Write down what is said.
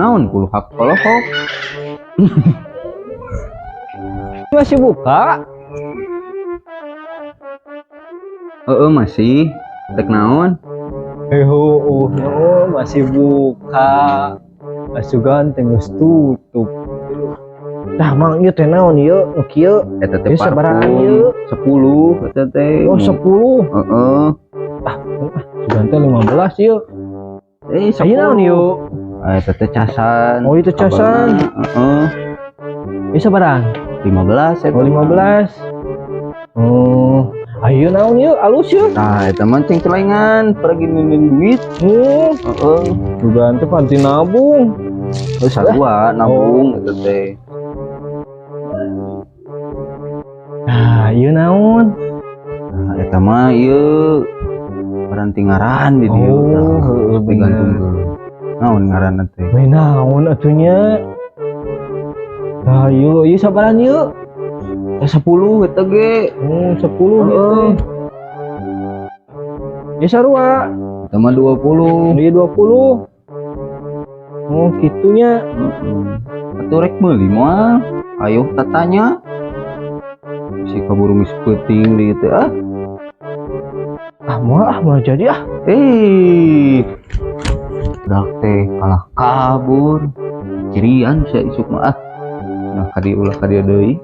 Naon puluh hak kolokok. Masih buka? Masih. Tek naon? Masih buka. Masih ganteng geus tutup. Tah mang ieu teh naon ieu? Nu kieu Eta teh Ieu sabarahan ieu? parfum 10 eta teh. Oh 10. Heeh. Sugan teh 15 ieu. Ayeuna naon ieu? Eta teh casan. Oh itu casan. Heeh. Ieu sabarahan? 15 eta. Oh 15. Oh, ayeuna naon ieu? Alus ieu. Nah, eta mah ceng celengan, pergi nindin duit. Oh, Heeh. sugan teh panti nabung. Terus sarua nabung eta teh. Nah, ieu naon? Nah, eta mah ieu berhenti ngaran di dieu. Oh, Tapi gantung ke naon ngaranna teh. We naon atuh nya? Nah, ieu sabarahan ieu? 10 eta ge. Oh, 10 ieu teh. Ieu sarua? Eta mah 20. Ieu 20. Oh, kitunya. Atuh rek meuli moal. Ayo tatanya. Si kaburu geus peuting di teh ah. Moal jadi ah. Dak teh kalah kabur. Cirian sia isuk mah ah. Nah, kadi ulah kadi deui.